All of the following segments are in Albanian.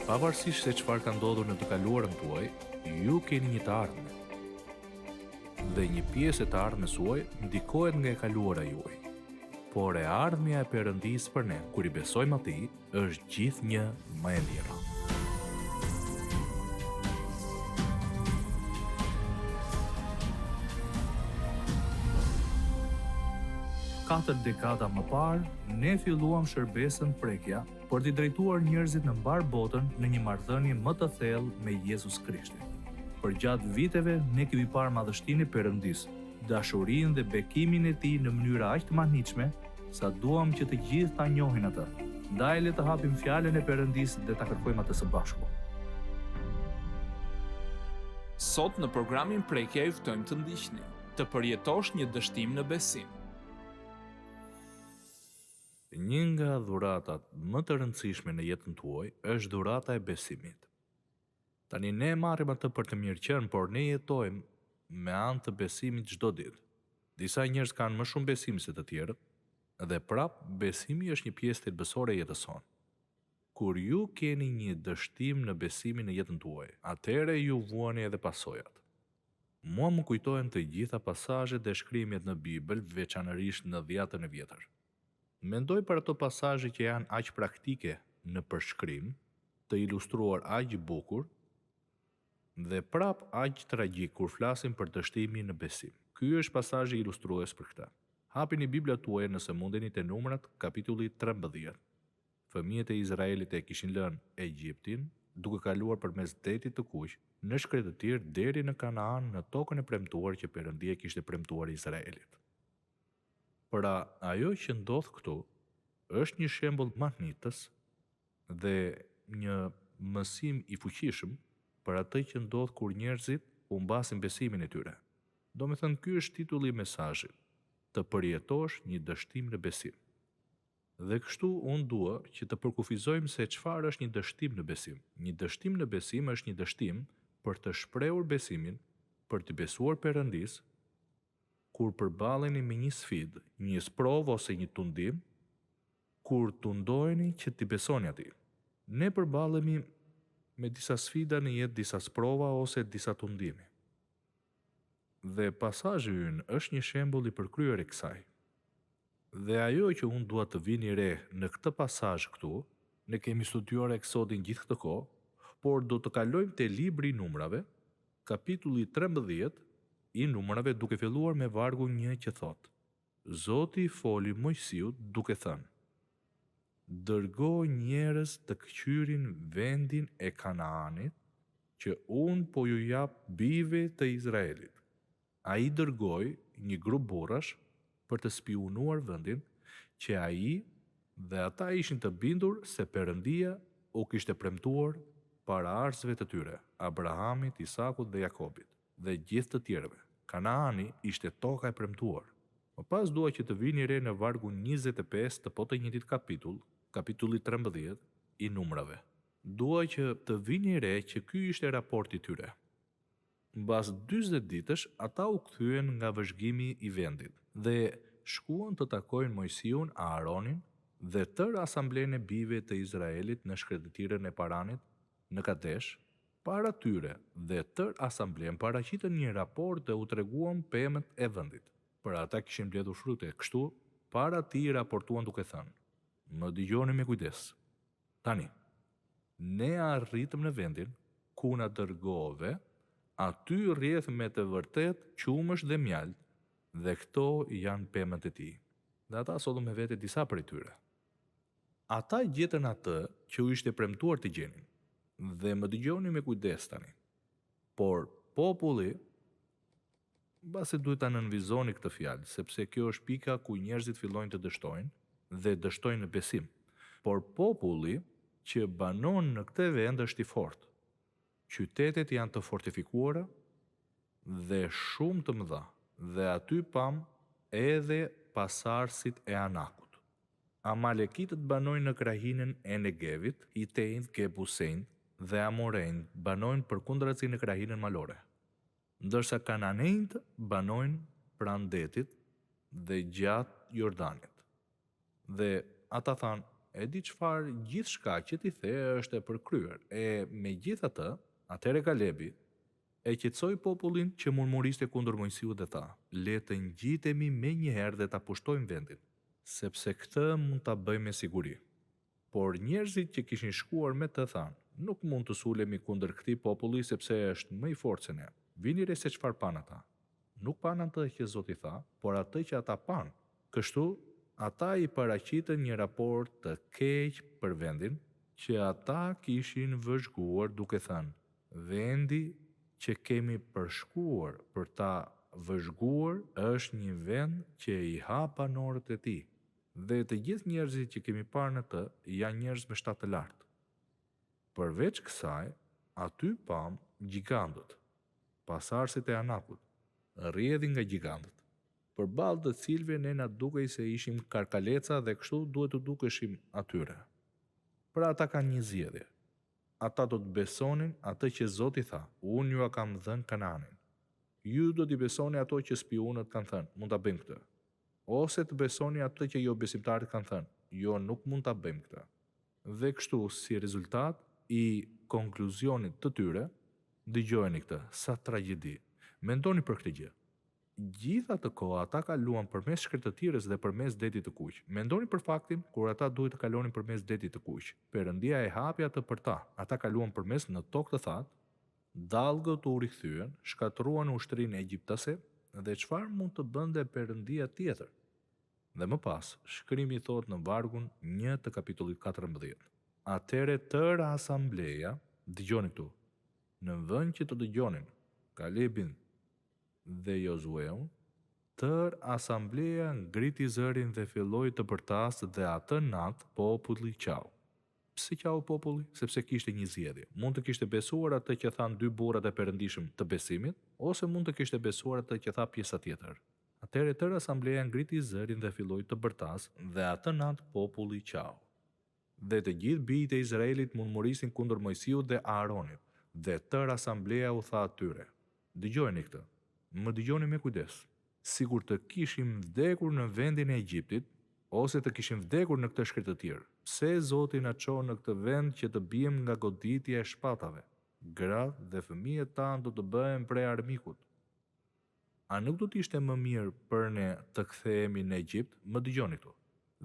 Pavarësisht se çfarë ka ndodhur në të kaluarën tuaj, ju keni një të ardhme. Dhe një pjesë e të ardhmes suaj ndikohet nga e kaluara juaj. Por e ardhmja e Perëndisë për ne, kur i besojmë atij, është gjithnjë më e mira. Katër dekada më parë, ne filluam shërbesën prekja për t'i drejtuar njerëzit në mbar botën në një marrëdhënie më të thellë me Jezus Krishtin. Për gjatë viteve, ne kemi parë madhështinë e Perëndisë, dashurinë dhe bekimin e tij në mënyrë aq të mahnitshme, sa duam që të gjithë ta njohin atë. Ndaj le të hapim fjalën e Perëndisë dhe ta kërkojmë atë së bashku. Sot në programin Prekja ju ftojmë të ndiqni, të përjetosh një dështim në besim. Një nga dhuratat më të rëndësishme në jetën tuaj është dhurata e besimit. Tani ne marrim atë për të mirëqenë, por ne jetojmë me anë të besimit çdo ditë. Disa njerëz kanë më shumë besim se të tjerët, dhe prap besimi është një pjesë thelbësore e jetës sonë. Kur ju keni një dështim në besimin në jetën tuaj, atëherë ju vuani edhe pasojat. Mua më kujtohen të gjitha pasazhet dhe shkrimet në Bibël, veçanërisht në Dhjetën e Vjetër. Mendoj për ato pasazhe që janë aq praktike në përshkrim, të ilustruar aq bukur, dhe prap aq tragjik kur flasim për dështimin në besim. Ky është pasazhi ilustrues për këtë. Hapini Biblat tuaja nëse mundeni te Numrat, kapitulli 13. Fëmijët e Izraelit e kishin lënë Egjiptin, duke kaluar përmes detit të kuq, në shkretëtir deri në Kanaan, në tokën e premtuar që Perëndia kishte premtuar Izraelit. Pra, ajo që ndodh këtu është një shembull mahnitës dhe një mësim i fuqishëm për atë që ndodh kur njerëzit humbasin besimin e tyre. Domethënë, ky është titulli i mesazhit, të përjetosh një dështim në besim. Dhe kështu unë dua që të përkufizojmë se çfarë është një dështim në besim. Një dështim në besim është një dështim për të shprehur besimin, për të besuar Perëndisë, kur përballeni me një sfidë, një sprovë ose një tundim, kur tundoheni që t'i besoni atij. Ne përballemi me disa sfida në jetë, disa sprova ose disa tundime. Dhe pasazhi ynë është një shembull i përkryer i kësaj. Dhe ajo që unë dua të vini re në këtë pasazh këtu, ne kemi studiuar Eksodin gjithë këtë kohë, por do të kalojmë te libri i Numrave, kapitulli 13 i Numrave, duke filluar me vargu 1 që thotë: Zoti foli Mojsiut duke thënë: Dërgo njerëz të këqyrin vendin e Kanaanit, që unë po ju jap bijve të Izraelit. Ai dërgoi një grup burrash për të spionuar vendin, që ai dhe ata ishin të bindur se Perëndia u kishte premtuar para arsëve të tyre, Abrahamit, Isakut dhe Jakobit, dhe gjithë të tjerëve. Kanaani ishte toka e premtuar. Më pas dua që të vini re në vargun 25 të po të njëjtit kapitulli 13 i Numrave. Dua që të vini re që ky ishte raporti tyre. Mbas 40 ditësh, ata u kthyen nga vëzhgimi i vendit dhe shkuan të takojnë Mojsiun, Aaronin dhe tërë asamblenë e bijve të Izraelit në shkretëtirën e Paranit në Kadesh. Para tyre dhe tërë asamblen paraqitën një raport dhe u treguan pemët e vendit. Për ata kishin mbledhur frute, kështu para tij raportuan duke thënë: Më dëgjoni me kujdes. Tani, ne arritëm në vendin ku na dërgove, aty rrjedh me të vërtet qumësh dhe mjalt, dhe këto janë pemët e tij. Dhe ata sollën me vete disa prej tyre. Ata gjetën atë që u ishte premtuar të gjenin. Dhe më dëgjoni me kujdes tani. Por populli, mbase duhet ta nënvizoni këtë fjalë, sepse kjo është pika ku njerëzit fillojnë të dështojnë dhe dështojnë në besim. Por populli që banon në këtë vend është i fortë. Qytetet janë të fortifikuara dhe shumë të mëdha, dhe aty pam edhe pasardhësit e Anakut. Amalekitët banojnë në krahinën e Negevit, Hitejt, Gebusejt dhe Amorejt banojnë përkundrazi në krahinën malore, ndërsa Kananejt banojnë pranë detit dhe gjatë Jordanit. Dhe ata thanë: e di çfarë gjithçka që ti the është e përkryer. E megjithatë, atëre Kalebi e qetësoi popullin që murmuriste kundër Mojsiut dhe tha: "Le të ngjitemi menjëherë dhe ta pushtojmë vendin, sepse këtë mund ta bëjmë me siguri." Por njerëzit që kishin shkuar me të thanë: "Nuk mund të sulemi kundër këtij populli sepse është më i fortë se ne." Vini re se çfarë pan ata. Nuk pan atë që Zoti tha, por atë që ata pan. Kështu, ata i paraqitën një raport të keq për vendin që ata kishin vëzhguar duke thënë: "Vendi që kemi përshkuar për ta vëzhguar është një vend që i ha banorët e tij. Dhe të gjithë njerëzit që kemi parë në të janë njerëz me shtatë të lartë." Përveç kësaj, aty pam gjigantët, pasardhësit e Anakut, rrjedhin nga gjigantët, përballë të cilëve ne na dukej se ishim karkaleca dhe kështu duhet të dukeshim atyre. Pra ata kanë një zgjedhje. Ata do të besonin atë që Zoti tha: "Unë ju kam dhënë Kanaanin." Ju do t'i besoni ato që spionët kanë thënë: "Mund ta bëjmë këtë." Ose të besoni atë që jo besimtarët kanë thënë: "Jo, nuk mund ta bëjmë këtë." Dhe kështu, si rezultat i konkluzionit të tyre, dëgjojeni këtë, sa tragjedi. Mendoni për këtë gjë. Gjithë atë kohë ata kaluan përmes shkretëtirës dhe përmes detit të kuq. Mendoni për faktin kur ata duhet të kalonin përmes detit të kuq. Perëndia e hapi atë për ta. Ata kaluan përmes në tokë të thatë, dallgët u rikthyen, shkatruan ushtrinë egjiptase dhe çfarë mund të bënte Perëndia tjetër? Dhe më pas, shkrimi thot në vargun 1 të kapitullit 14. Atëre tëra asambleja, dëgjoni këtu, në vend që të dëgjonin Kalebin dhe Jozueun, tërë asambleja ngriti zërin dhe filloi të bërtasë dhe atë natë populli qau. Pse qau populli? Sepse kishte një zgjedhje. Mund të kishte besuar atë që thanë dy burrat e perëndishëm të besimit, ose mund të kishte besuar atë që tha pjesa tjetër. Atëherë tërë asambleja ngriti zërin dhe filloi të bërtasë dhe atë natë populli qau. Dhe të gjithë bijtë e Izraelit murmurisin kundër Mojsiut dhe Aaronit, dhe tërë asambleja u tha atyre: "Dëgjojeni këtë, më dëgjoni me kujdes. Sigur të kishim vdekur në vendin e Egjiptit, ose të kishim vdekur në këtë shkretëtir, pse Zoti na çon në këtë vend që të bijem nga goditja e shpatave? Gratë dhe fëmijët tanë do të bëhen prej armikut. A nuk do t'ishte më mirë për ne të kthehemi në Egjipt?" Më dëgjoni këtu.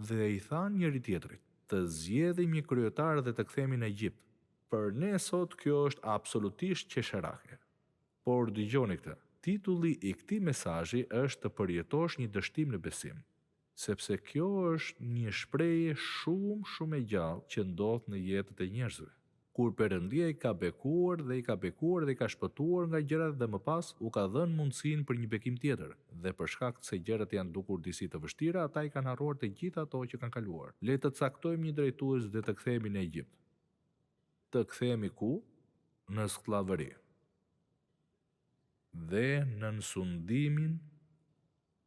Dhe i thanë njëri tjetrit: "Të zgjedhim një kryetar dhe të kthehemi në Egjipt. Për ne sot kjo është absolutisht qesharake." Por dëgjoni këtë. Titulli i këtij mesazhi është të përjetosh një dështim në besim, sepse kjo është një shprehje shumë e gjallë që ndodh në jetët e njerëzve. Kur Perëndia i ka bekuar dhe i ka shpëtuar nga gjërat dhe më pas u ka dhënë mundësinë për një bekim tjetër, dhe për shkak se gjërat janë dukur disi të vështira, ata i kanë harruar të gjitha ato që kanë kaluar. Le të caktojmë një drejtues dhe të kthehemi në Egjipt. Të kthehemi ku? Në skllavëri. Dhe në sundimin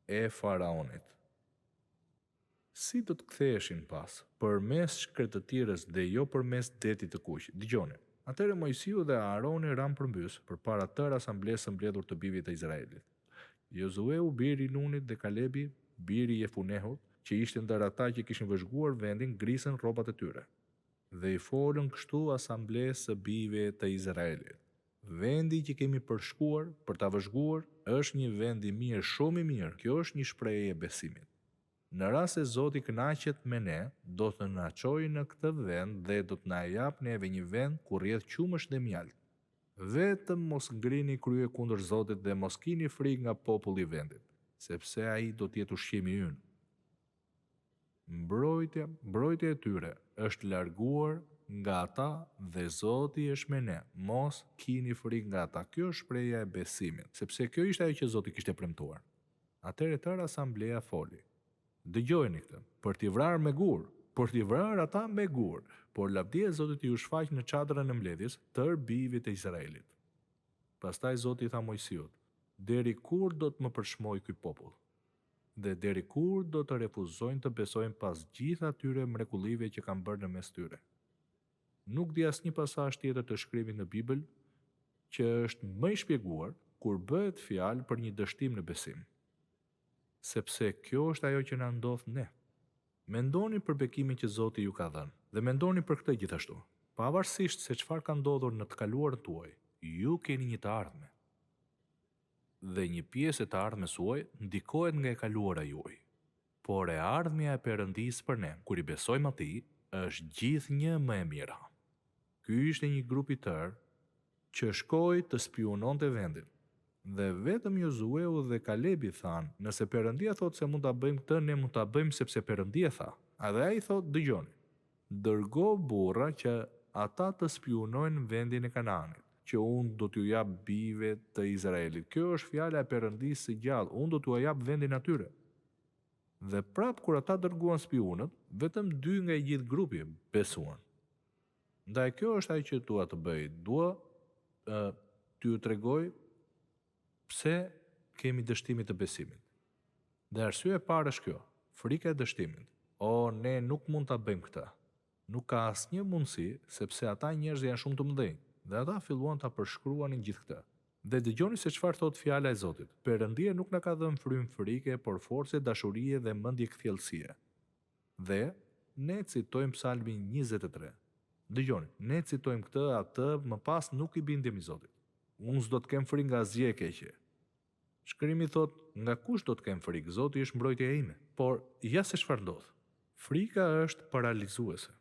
e faraonit. Si do të ktheheshin pas? Përmes shkretëtirës dhe jo përmes detit të kuq. Dëgjoni. Atëherë Mojsiu dhe Aaroni ranë përmbys përpara tërë asamblesë së mbledhur të bijve të Izraelit. Jozueu biri i Nunit dhe Kalebi biri i Jefunehut, që ishte ndër ata që kishin vëzhguar vendin, grisën rrobat e tyre. Dhe i folën kështu asamblesë së bijve të Izraelit: "Vendi që kemi përshkuar për ta vëzhguar është një vend i mirë, shumë i mirë." Kjo është një shprehje e besimit. Në rast se Zoti kënaqet me ne, do të na çojë në këtë vend dhe do të na jap neve një vend ku rrjedh qumësh dhe mjalt. Vetëm mos ngrini krye kundër Zotit dhe mos kini frikë nga populli i vendit, sepse ai do të jetë ushqimi ynë. Mbrojtja e tyre është larguar nga ata dhe Zoti është me ne. Mos kini frikë nga ata. Kjo është shprehja e besimit, sepse kjo ishte ajo që Zoti kishte premtuar. Atëherë tërë asambleja foli: "Dëgjojeni këtë, për t'i vrarë me gur, për t'i vrarë ata me gur, por lavdia e Zotit ju shfaq në çadrën e mbledhjes tërë bijve të Izraelit." Pastaj Zoti i tha Mojsiut: "Deri kur do të më përshmoj ky popull? Dhe deri kur do të refuzojnë të besojnë pas gjithë atyre mrekullive që kanë bërë në mes tyre?" Nuk di asnjë pasazh tjetër të shkrimit në Bibël që është më i shpjeguar kur bëhet fjalë për një dështim në besim. Sepse kjo është ajo që na ndodh ne. Mendoni për bekimin që Zoti ju ka dhënë dhe mendoni për këtë gjithashtu. Pavarësisht se çfarë ka ndodhur në të kaluarën tuaj, ju keni një të ardhme. Dhe një pjesë e të ardhmes suaj ndikohet nga e kaluara juaj. Por e ardhmja e Perëndisë për ne, kur i besojmë atij, është gjithnjë më e mira. Ky ishte një grup i tërë që shkoi të spiononte vendin. Dhe vetëm Josueu dhe Kalebi thanë, nëse Perëndia thotë se mund ta bëjmë këtë, ne mund ta bëjmë sepse Perëndia tha. Edhe ai thotë, dëgjoni, dërgo burra që ata të spionojnë vendin e Kanaanit, që unë do t'ju jap bijve të Izraelit. Kjo është fjala e Perëndisë së gjallë, unë do t'ju jap vendin atyre. Dhe prapë kur ata dërguan spionët, vetëm 2 nga i gjithë grupi besuan. Ndaj kjo është ajo që dua të bëj. Dua t'ju tregoj pse kemi dështimit të besimit. Dhe arsye e parë është kjo, frika e dështimit. Ne nuk mund ta bëjmë këtë. Nuk ka asnjë mundësi, sepse ata njerëz janë shumë të mëdhenj. Dhe ata filluan ta përshkruanin gjithë këtë. Dhe dëgjoni se çfarë thot fjala e Zotit. Perëndia nuk na ka dhënë frymë frike, por forcë, dashurie dhe mendje kthjellësie. Dhe ne citojmë Psalmin 23. Dëgjoni, ne citojmë këtë, atë, më pas nuk i bindemi Zotit. Unë s'do të kem frikë nga asgjë e keqe. Shkrimi thot, nga kush do të kem frikë? Zoti është mbrojtja ime. Por ja se çfarë ndodh. Frika është paralizuese.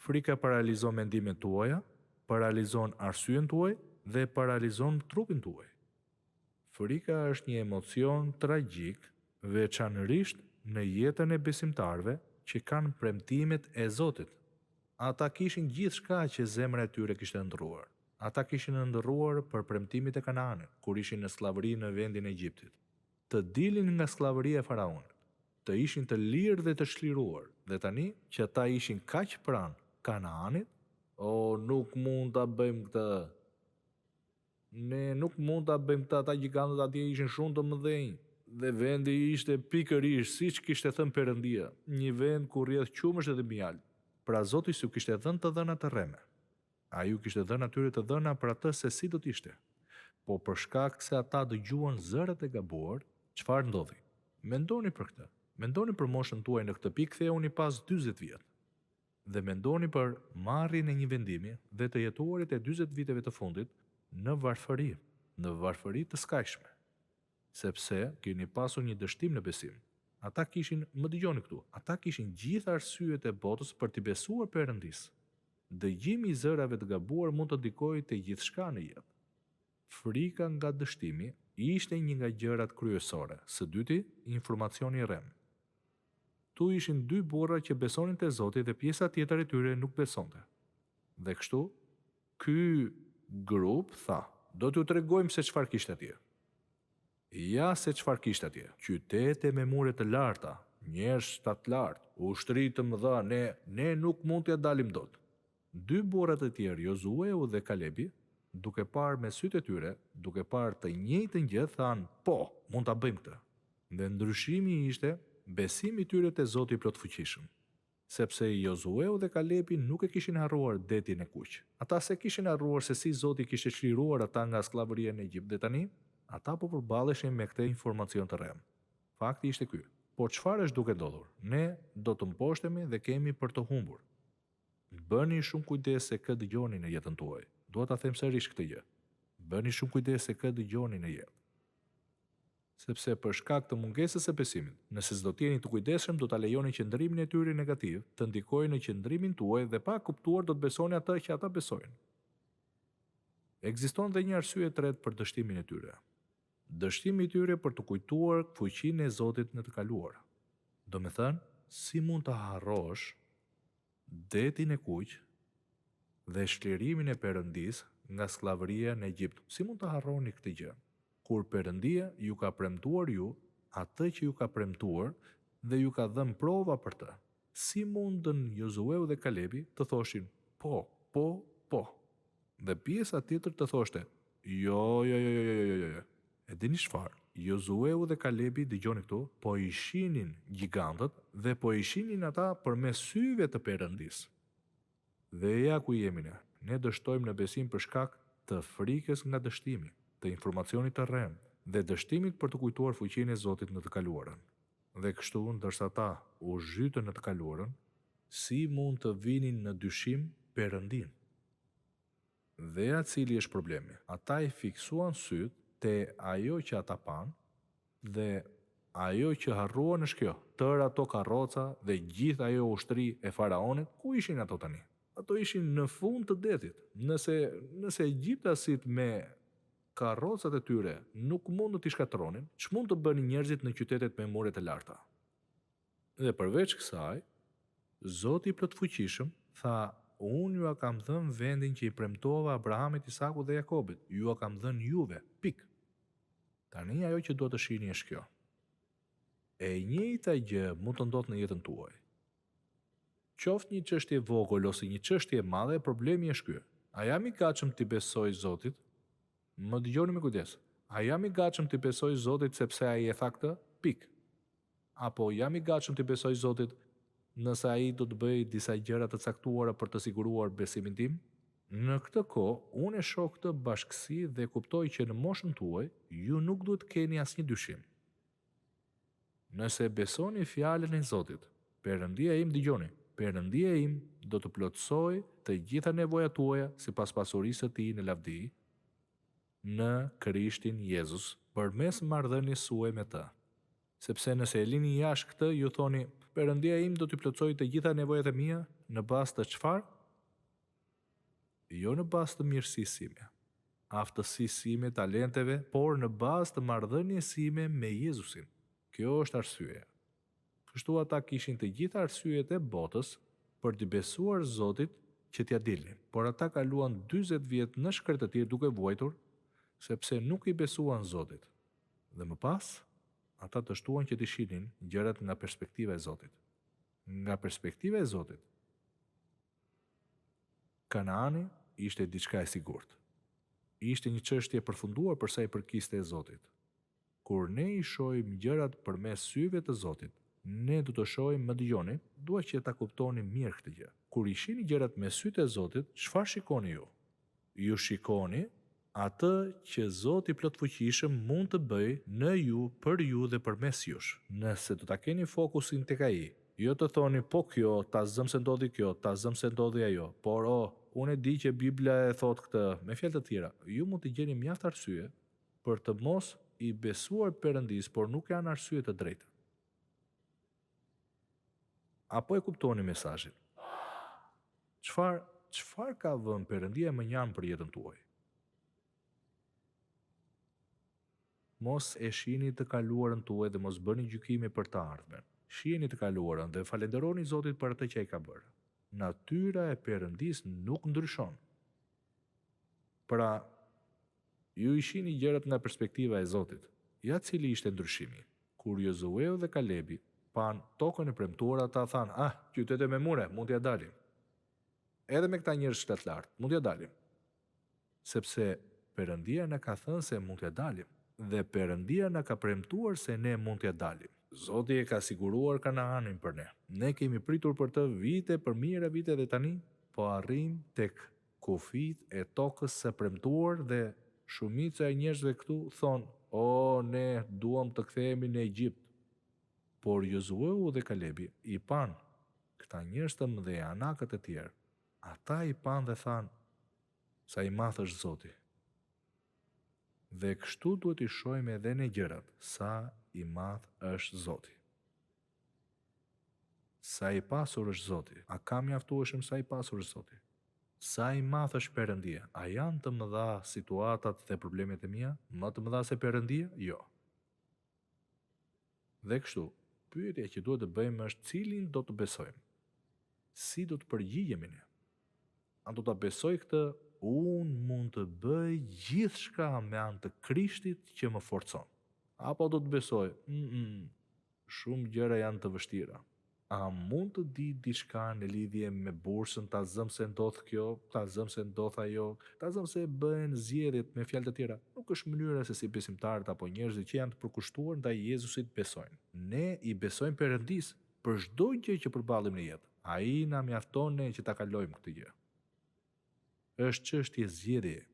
Frika paralizon mendimet tuaja, paralizon arsyen tuaj dhe paralizon trupin tuaj. Frika është një emocion tragjik, veçanërisht në jetën e besimtarëve që kanë premtimet e Zotit. Ata kishin gjithçka që zemra e tyre kishte ndërruar. Ata kishin ndërruar për premtimit e Kanaanit, kur ishin në slllavëri në vendin e Egjiptit. Të dilin nga slllavëria e faraonit, të ishin të lirë dhe të çliruar, dhe tani që ata ishin kaq pranë Kanaanit, nuk mund ta bëjmë këtë. Ne nuk mund ta bëjmë këtë, ata gjigantët atje ishin shumë të mëdhenj, dhe vendi ishte pikërisht siç kishte thënë Perëndia, një vend ku rrjedh qumësht dhe mjaltë. Pra Zoti s'u kishte dhënë të dhëna të rreme. Ai ju kishte dhënë atyre të dhëna për atë se si do t'ishte. Po për shkak se ata dëgjuan zërat e gabuar, çfarë ndodhi? Mendoni për këtë. Mendoni për moshën tuaj në këtë pikë, ktheuni pas 40 vjet. Dhe mendoni për marrjen e një vendimi dhe të jetuarit e 40 viteve të fundit në varfëri të skajshme. Sepse keni pasur një dështim në besim. Ata kishin, më dëgjoni këtu, ata kishin gjithë arsyet e botës për t'i besuar Perëndisë. Dëgjimi i zërave të gabuar mund të ndikojë te gjithçka në jetë. Frika nga dështimi ishte një nga gjërat kryesore. Së dyti, informacioni i rrem. Tu ishin 2 burra që besonin te Zoti dhe pjesa tjetër e tyre nuk besonte. Dhe kështu, ky grup tha, do t'ju tregojmë se çfarë kishte atje. Ja se çfarë kishte atje. Qytete me mure të larta, njerëz të lartë, ushtri të mëdha, ne nuk mund t'ja dalim dot. 2 burrat e tjerë, Josueu dhe Kalebi, duke parë me sytë e tyre, duke parë të njëjtën gjë, thanë, po, mund ta bëjmë këtë. Dhe ndryshimi ishte besimi i tyre te Zoti i plotfuqishëm. Sepse Josueu dhe Kalebi nuk e kishin harruar detin e kuq. Ata se kishin harruar se si Zoti kishte çliruar ata nga skllavëria në Egjipt, dhe tani ata po përballeshin me këtë informacion të rrem. Fakti ishte ky. Po çfarë është duke ndodhur? Ne do të mposhtemi dhe kemi për të humbur. Bëni shumë kujdes se kë dëgjoni në jetën tuaj. Dua ta them sërish këtë gjë. Bëni shumë kujdes se kë dëgjoni në jetë. Sepse për shkak të mungesës së besimit, nëse s'do të jeni të kujdesshëm, do ta lejoni qëndrimin e tyre negativ të ndikojë në qëndrimin tuaj dhe pa kuptuar do të besoni atë që ata besojnë. Ekziston dhe një arsye e tretë për dështimin e tyre. Dështimi i tyre për të kujtuar fuqinë e Zotit në të kaluar. Do me thënë, si mund të harrosh detin e kuq dhe shlirimin e Perëndisë nga skllavëria në Egjipt. Si mund të harroni këtë gjë? Kur Perëndia ju ka premtuar ju atë që ju ka premtuar dhe ju ka dhënë prova për të. Si mundën Josueu dhe Kalebi të thoshin po. Dhe pjesa tjetër të thoshte jo. E dini çfarë? Josueu dhe Kalebi, dëgjoni këtu, po i shihnin gjigantët dhe po i shihnin ata përmes syve të Perëndisë. Dhe ja ku jemi ne. Ne dështojmë në besim për shkak të frikës nga dështimi, të informacionit të rrem dhe dështimit për të kujtuar fuqinë e Zotit në të kaluarën. Dhe kështu, ndërsa ta u zhytën në të kaluarën, si mund të vinin në dyshim Perëndin? Dhe cili është problemi? Ata i fiksuan syt te ajo që ata pan, dhe ajo që harruan është kjo: tërë ato karroca dhe gjithë ajo ushtri e faraonit, ku ishin ato tani? Ato ishin në fund të detit. Nëse egjiptasit me karrocat e tyre nuk mund të t'i shkatronin, ç'mund të bënin njerëzit në qytetet me muret e larta? Dhe përveç kësaj, Zoti i plotfuqishëm tha: unë ju a kam dhënë vendin që i premtova Abrahamit, Isakut dhe Jakobit. Ju a kam dhënë juve. Pik. Tani ajo që duhet të shihni është kjo. E njëjta gjë mund të ndodhë në jetën tuaj. Qoftë një çështje e vogël ose një çështje e madhe, problemi është ky. A jam i gatshëm të besoj Zotit? Më dëgjoni me kujdes. A jam i gatshëm të besoj Zotit sepse ai e tha këtë? Pik. Apo jam i gatshëm të besoj Zotit nëse ai do të bëj disa gjëra të caktuara për të siguruar besimin tim? Në këtë kohë, unë e shoh këtë bashkësi dhe kuptoj që në moshën tuaj, ju nuk duhet keni asnjë dyshim. Nëse besoni fjalën e Zotit, Perëndia im, dëgjoni, Perëndia im do të plotësoj të gjitha nevojat tuaja sipas pasurisë së tij në lavdi në Krishtin Jezus përmes marrëdhënies suaj me të. Sepse nëse e lini jashtë këtë, ju thoni: Perëndia im do t'i plotësoj të gjitha nevojat e mia në bazë të çfarë? Jo në bazë të mirësisë sime, aftësisë sime, talenteve, por në bazë të marrëdhënies sime me Jezusin. Kjo është arsyeja. Kështu ata kishin të gjitha arsyet e botës për t'i besuar Zotit që t'ia dilnin, por ata kaluan 40 vjet në shkretëtir duke vuajtur, sepse nuk i besuan Zotit. Dhe më pas, ata të shtuan që t'i shihnin gjërat nga perspektiva e Zotit. Nga perspektiva e Zotit, Kanaani ishte diçka e sigurt. Ishte një çështje e përfunduar për sa i përkiste e Zotit. Kur ne i shohim gjërat përmes syve të Zotit, ne do të shohim, më dëgjoni, dua që ta kuptoni mirë këtë gjë. Kur i shihni gjërat me sytë e Zotit, çfarë shikoni ju? Ju shikoni atë që Zoti i plotfuqishëm mund të bëjë në ju, për ju dhe përmes jush. Nëse do ta keni fokusin tek ai, jo të thoni: po kjo, ta zëm se ndodhi kjo, ta zëm se ndodhi ajo, por unë e di që Bibla e thot këtë, me fjalë të tjera, ju mund të gjeni mjaft arsye për të mos i besuar Perëndis, por nuk janë arsye të drejta. Apo e kuptoni mesazhin? Çfarë ka vënë Perëndia më njan për jetën tuaj? Mos e shihni të kaluarën tuaj dhe mos bëni gjykime për të ardhmen. Shihni të kaluarën dhe falenderoni Zotit për atë që ai ka bërë. Natyra e Perëndis nuk ndryshon. Pra, ju i shihni gjërat nga perspektiva e Zotit. Ja cili ishte ndryshimi. Kur Jozueu dhe Kalebi pan tokën e premtuar, ata thanë: qytete me mure, mund t'ja dalim. Edhe me këta njerëz shtet lart, mund t'ja dalim. Sepse Perëndia na ka thënë se mund t'ja dalim, dhe Perëndia na ka premtuar se ne mund t'ja dalim. Zoti e ka siguruar Kanaanin për ne. Ne kemi pritur për të vite për mijëra vite dhe tani po arrim tek kufit e tokës së premtuar dhe shumica e njerëzve këtu thonë: ne duam të kthehemi në Egjipt. Por Jozueu dhe Kalebi i pan këta njerëz të mëdhenj, anakët e tjerë. Ata i pan dhe thanë: sa i madh është Zoti. Dhe kështu duhet i shohim edhe ne gjërat, sa i madh është Zoti. Sa i pasur është Zoti. A ka mjaftueshëm sa i pasur është Zoti? Sa i madh është Perëndia? A janë të mëdha situatat dhe problemet e mia? Më të mëdha se Perëndia? Jo. Dhe kështu, pyetja që duhet të bëjmë është: cilin do të besojmë? Si do të përgjigjemi ne? A do ta besoj këtë: unë mund të bëj gjithçka me anë të Krishtit që më forcon? Apo do të besoj: shumë gjëra janë të vështira. A mund të di diçka në lidhje me bursën, ta zëm se ndodh kjo, ta zëm se ndodh ajo, ta zëm se bëhen zgjedhjet, me fjalë të tjera? Nuk është mënyra se si besimtarët apo njerëzit që janë të përkushtuar ndaj Jezusit besojnë. Ne i besojmë Perëndis për çdo gjë që përballim në jetë. Ai na mjafton ne që ta kalojmë këtë gjë. Është çështje zgjedhjeje.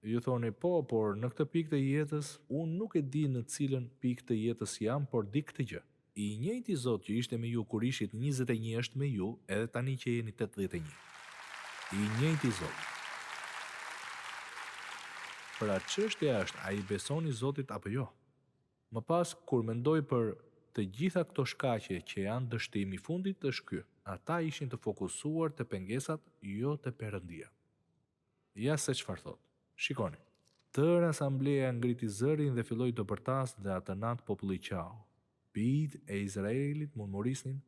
Ju thoni: po, por në këtë pikë të jetës, unë nuk e di në cilën pikë të jetës jam, por di këtë gjë. I njëjti Zot që ishte me ju kur ishit 21 është me ju edhe tani që jeni 81. I njëjti Zot. Pra çështja është, a i besoni Zotit apo jo? Më pas, kur mendoj për të gjitha këto shkaqe që janë dështimi I fundit është ky. Ata ishin të fokusuar të pengesat, jo të Perëndia. Ja se çfarë thot. Shikoni. Tërë asambleja ngriti zërin dhe filloi të bërtas dhe atë natë populli qau. Bijtë e Izraelit murmurisnin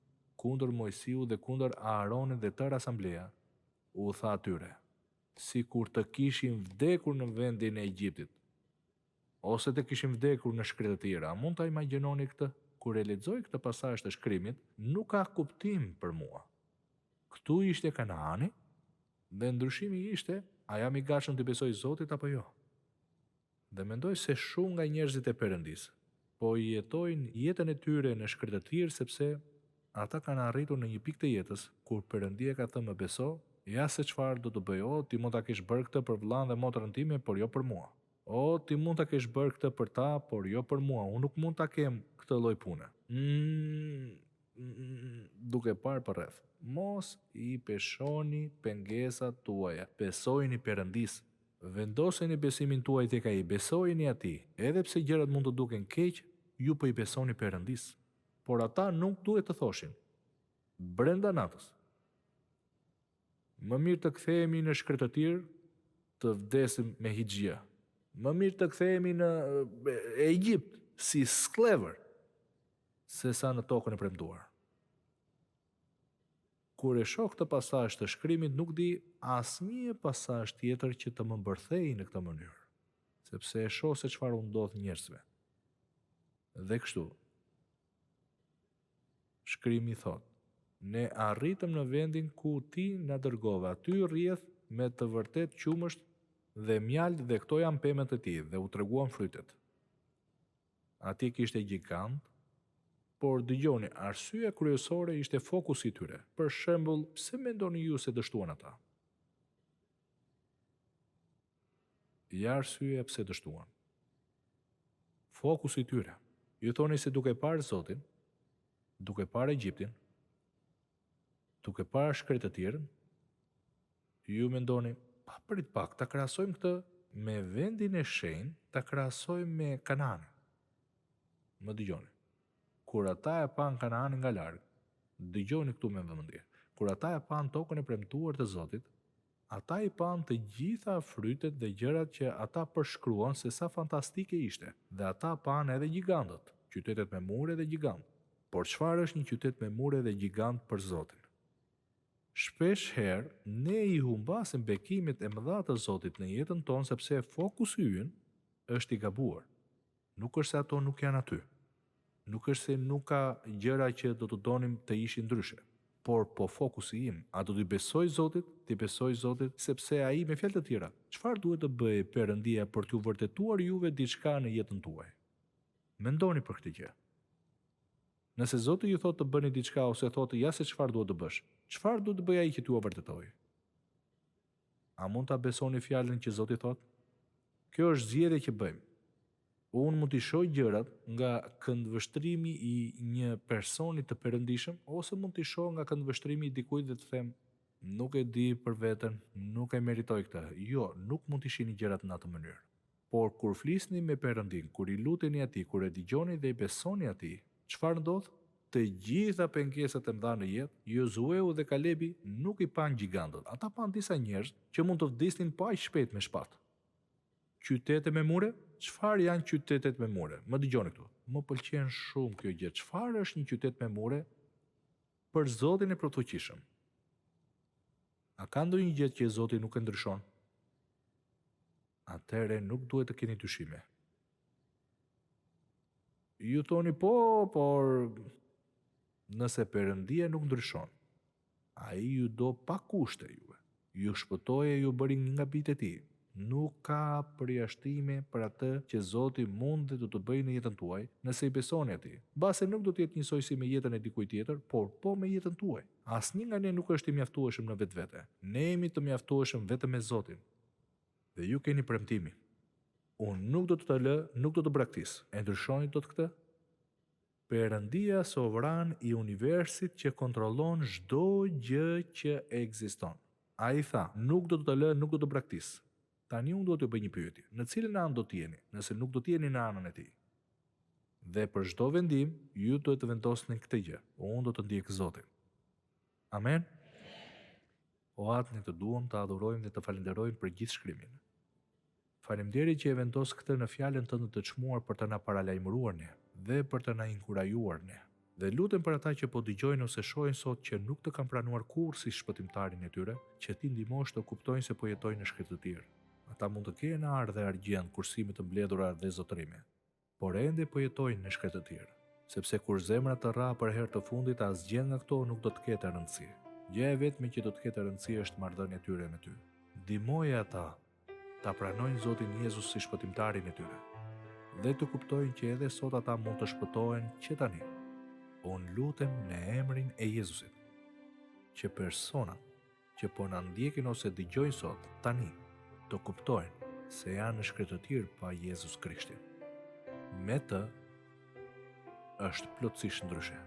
kundër Mojsiu dhe kundër Aaronit dhe tërë asambleja. U tha atyre, si kur të kishin vdekur në vendin e Egjiptit, ose të kishin vdekur në shkretë të tjera. A mund ta imagjinoni këtë? Kur e lexoj këtë pasazh të shkrimit, nuk ka kuptim për mua. Ktu ishte Kanaani dhe ndryshimi ishte, a jam I gatshëm të besoj Zotit apo jo? Dhe mendoj se shumë nga njerëzit e Perëndisë po I jetojnë jetën e tyre në shkretë të tjerë sepse ata kanë arritur në një pikë të jetës kur Perëndia ka thënë më beso, ja se çfarë do të bëj. O, ti mund ta kesh bërë këtë për vllain dhe motrën time, por jo për mua. O, ti mund ta kesh bërë këtë për ta, por jo për mua. Unë nuk mund ta kem këtë lloj pune. Duke parë për rreth. Mos I peshoni pengesat tuaja. Besojini Perëndisë. Vendoseni besimin tuaj tek ai, besojini atij. Edhe pse gjërat mund të duken keq, ju po I besoni Perëndisë. Por ata nuk duhet të thoshin brenda natës, më mirë të kthehemi në shkretëtir të vdesim me hixhia. Më mirë të kthehemi në Egjipt si sklever se sa në tokën e premtuar. Kur e shoh këtë pasazh të shkrimit, nuk di asnjë pasazh tjetër që të më mbërthejë në këtë mënyrë, sepse e shoh se çfarë u ndodh njerëzve. Dhe kështu, shkrimi thot, ne arritëm në vendin ku ti na dërgove, aty rrjedh me të vërtet qumësht dhe mjalt dhe këto janë pemet e tij dhe u treguan frytet. Ati kishte gjikant, por dëgjoni, arsyeja kryesore ishte fokusi I tyre. Për shembull, pse mendoni ju se dështuan ata? Ja arsyeja pse dështuan. Fokusi I tyre. Ju thoni se duke parë Zotin, duke parë Egjiptin, duke parë shkretë të tjerën, ju mendoni, pa prit pak, ta krahasojmë këtë me vendin e shenjtë, ta krahasojmë me Kanaanin. Më dëgjoni. Kur ata e pan Kanaanin nga larg, dëgjoni këtu me vëmendje. Kur ata e pan tokën e premtuar të Zotit, ata I pan të gjitha frytet dhe gjërat që ata përshkruan se sa fantastike ishte. Dhe ata pan edhe gjigantët, qytetet me mure dhe gjigant. Por çfarë është një qytet me mure dhe gjigant për Zotin? Shpesh herë ne I humbasim bekimet e mëdha të Zotit në jetën tonë sepse fokusi ynë është I gabuar. Nuk është se ato nuk janë aty. Nuk është se nuk ka gjëra që do të donim të ishin ndryshe. Por po fokusi im, a do t'i besoj Zotit? T'i besoj Zotit sepse ai me fjalë të tjera, çfarë duhet të bëjë Perëndia për t'ju vërtetuar juve diçka në jetën tuaj? Mendoni për këtë gjë. Nëse Zoti ju thotë të bëni diçka ose thotë ja se çfarë duhet të bësh, çfarë duhet të bëj ai që t'ju vërtetojë? A mund ta besoni fjalën që Zoti thotë? Kjo është zgjedhje që bëjmë. Unë mund t'i shoh gjërat nga këndvështrimi I një personi të perëndishëm, ose mund t'i shoh nga këndvështrimi I dikujt dhe të them, nuk e di për veten, nuk e meritoj këtë. Jo, nuk mund t'i shihni gjërat në atë mënyrë. Por kur flisni me Perëndin, kur I luteni atij, kur e dëgjoni dhe I besoni atij, çfarë ndodh? Të gjitha pengesat e mëdha në jetë, Josueu dhe Kalebi nuk I pan gjigantët. Ata pan disa njerëz që mund të vdisnin pa aq shpejt me shpatë. Qytete me mure? Çfarë janë qytetet me mure? Më dëgjoni këtu. Më pëlqen shumë kjo gjë. Çfarë është një qytet me mure për Zotin e plotfuqishëm? A ka ndonjë gjë që Zoti nuk e ndryshon? Atëherë nuk duhet të keni dyshime. Ju thoni po, por nëse Perëndia nuk ndryshon, ai ju do pa kushte juve. Ju shpëtoi e ju bëri nga bijtë e tij. Nuk ka përjashtime për atë që Zoti mund dhe do të bëjë në jetën tuaj nëse I besoni atij. Mbase nuk do të jetë njësoj si me jetën e dikujt tjetër, por po me jetën tuaj. Asnjë nga ne nuk është I mjaftueshëm në vetvete. Ne jemi të mjaftueshëm vetëm me Zotin. Dhe ju keni premtimin. Unë nuk do të të lë, nuk do të braktis. E ndryshoni dot këtë? Perëndia sovran i universit që kontrollon çdo gjë që ekziston. Ai tha, nuk do të lë, nuk do të braktis. Tani unë do t'ju bëj një pyetje. Në cilën anë do t'jeni, nëse nuk do t'jeni në anën e tij? Dhe për çdo vendim, ju duhet të vendosni këtë gjë. Unë do të ndjek Zotin. Amen. O atë, ne të duam të adhurojmë dhe të falenderojmë për gjithë shkrimin. Faleminderit që e vendos këtë në fjalën tënde të çmuar për të na paralajmëruar ne dhe për të na inkurajuar ne. Dhe lutem për ata që po dëgjojnë ose shohin sot që nuk të kanë pranuar kurrë si shpëtimtarin e tyre, që ti ndihmosh të kuptojnë se po jetojnë në shkretë të tjerë. Ata mund të kenë arë dhe argjend, kursime të mbledhura dhe zotërime, por ende po jetojnë në shkretë të tjerë, sepse kur zemra të rra për herë të fundit, asgjë nga këto nuk do të ketë rëndësi. Gjë e vetme që do të ketë rëndësi është marrëdhënia e tyre me ty. Ndihmoje ata ta pranojnë Zotin Jezus si shpëtimtarin e tyre, dhe të kuptojnë që edhe sot ata mund të shpëtohen që tani. Unë lutem në emrin e Jezusit, që personat që po na ndjekin ose dëgjojnë sot tani të kuptojnë se janë në shkretë të tjerë pa Jezus Krishtin. Me të është plotësisht ndryshe.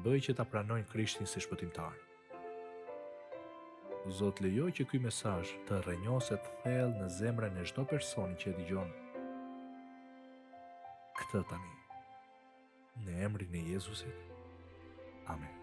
Bëj që ta pranojnë Krishtin si shpëtimtar. Zot, lejoj që ky mesazh të rrënjoset thellë në zemrën e çdo personi që e dëgjon këtë tani. Në emrin e Jezusit. Amen.